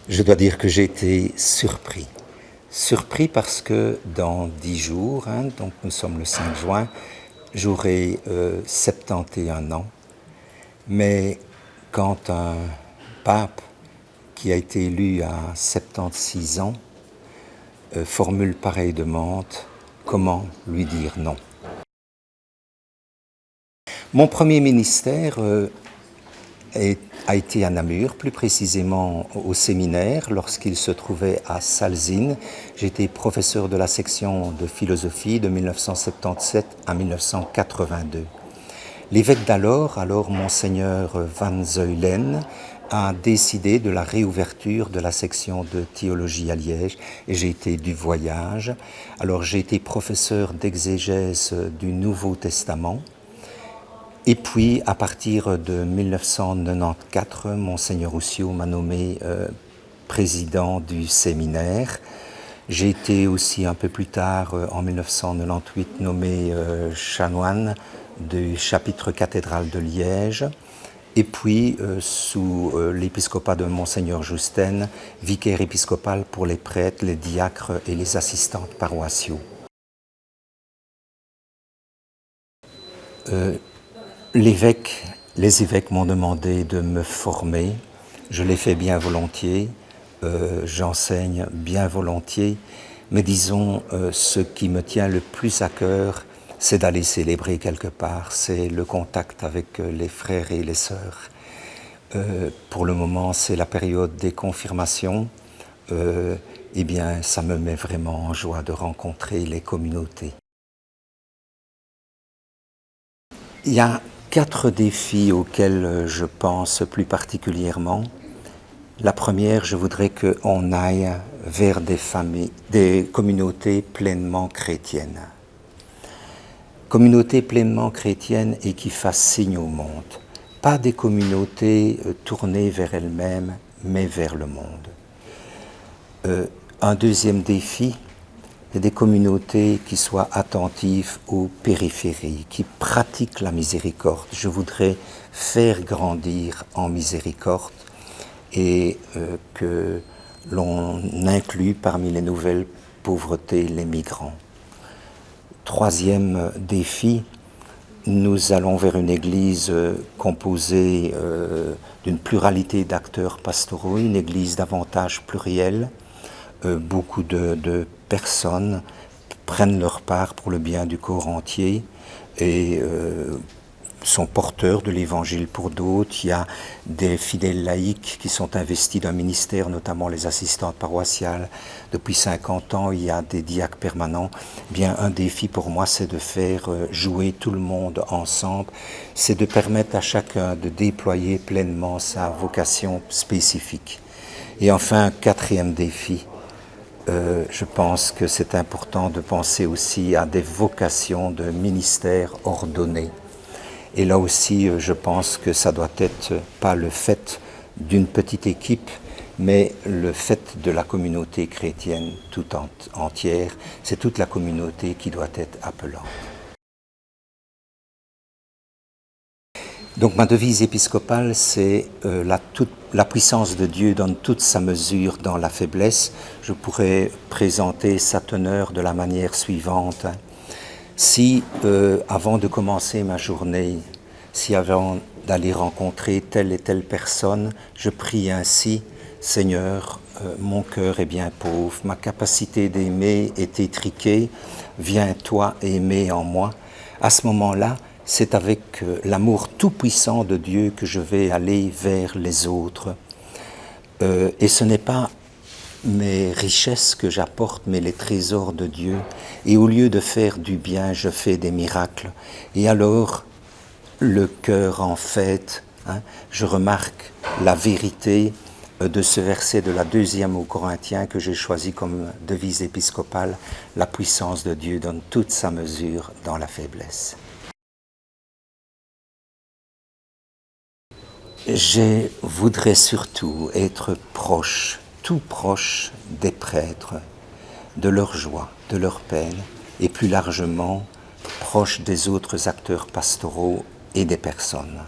Je dois dire que j'ai été surpris. Surpris parce que dans 10 jours, donc nous sommes le 5 juin, j'aurai 71 ans. Mais quand un pape qui a été élu à 76 ans formule pareille demande, comment lui dire non? Mon premier ministère a été à Namur, plus précisément au séminaire, lorsqu'il se trouvait à Salzine. J'étais professeur de la section de philosophie de 1977 à 1982. L'évêque d'alors, monseigneur Van Zeulen, a décidé de la réouverture de la section de théologie à Liège et j'ai été du voyage. Alors j'ai été professeur d'exégèse du Nouveau Testament. Et puis, à partir de 1994, Monseigneur Roussio m'a nommé président du séminaire. J'ai été aussi un peu plus tard, en 1998, nommé chanoine du chapitre cathédral de Liège. Et puis, sous l'épiscopat de Monseigneur Justen, vicaire épiscopal pour les prêtres, les diacres et les assistants paroissiaux. Les évêques m'ont demandé de me former. Je l'ai fait bien volontiers. J'enseigne bien volontiers. Mais disons, ce qui me tient le plus à cœur, c'est d'aller célébrer quelque part. C'est le contact avec les frères et les sœurs. Pour le moment, c'est la période des confirmations. Eh bien, ça me met vraiment en joie de rencontrer les communautés. Il y a 4 défis auxquels je pense plus particulièrement. La première, je voudrais qu'on aille vers des communautés pleinement chrétiennes. Communautés pleinement chrétiennes et qui fassent signe au monde. Pas des communautés tournées vers elles-mêmes, mais vers le monde. Un deuxième défi, des communautés qui soient attentives aux périphéries, qui pratiquent la miséricorde. Je voudrais faire grandir en miséricorde et que l'on inclut parmi les nouvelles pauvretés les migrants. Troisième défi, nous allons vers une église composée d'une pluralité d'acteurs pastoraux, une église davantage plurielle. Beaucoup de personnes prennent leur part pour le bien du corps entier et sont porteurs de l'évangile pour d'autres. Il y a des fidèles laïcs qui sont investis d'un ministère, notamment les assistantes paroissiales. Depuis 50 ans, il y a des diacres permanents. Bien, un défi pour moi, c'est de faire jouer tout le monde ensemble. C'est de permettre à chacun de déployer pleinement sa vocation spécifique. Et enfin, un quatrième défi. Je pense que c'est important de penser aussi à des vocations de ministères ordonnés. Et là aussi, je pense que ça doit être pas le fait d'une petite équipe, mais le fait de la communauté chrétienne tout entière. C'est toute la communauté qui doit être appelante. Donc ma devise épiscopale, c'est la puissance de Dieu donne toute sa mesure dans la faiblesse. Je pourrais présenter sa teneur de la manière suivante. Si, avant de commencer ma journée, si avant d'aller rencontrer telle et telle personne, je prie ainsi, Seigneur, mon cœur est bien pauvre, ma capacité d'aimer est étriquée, viens toi aimer en moi. À ce moment-là, c'est avec l'amour tout-puissant de Dieu que je vais aller vers les autres. Et ce n'est pas mes richesses que j'apporte, mais les trésors de Dieu. Et au lieu de faire du bien, je fais des miracles. Et alors, le cœur en fête, je remarque la vérité de ce verset de la 2e aux Corinthiens que j'ai choisi comme devise épiscopale. La puissance de Dieu donne toute sa mesure dans la faiblesse. Je voudrais surtout être proche, tout proche des prêtres, de leur joie, de leur peine, et plus largement proche des autres acteurs pastoraux et des personnes.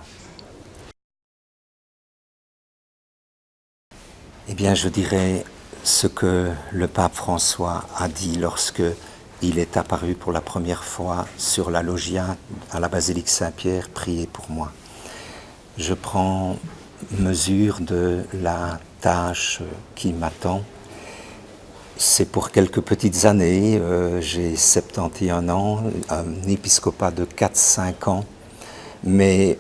Eh bien, je dirais ce que le pape François a dit lorsque il est apparu pour la première fois sur la loggia à la basilique Saint-Pierre, priez pour moi. Je prends mesure de la tâche qui m'attend. C'est pour quelques petites années, j'ai 71 ans, un épiscopat de 4-5 ans, mais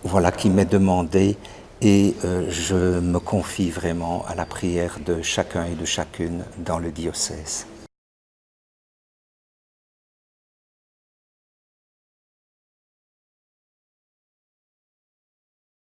voilà qui m'est demandé et je me confie vraiment à la prière de chacun et de chacune dans le diocèse.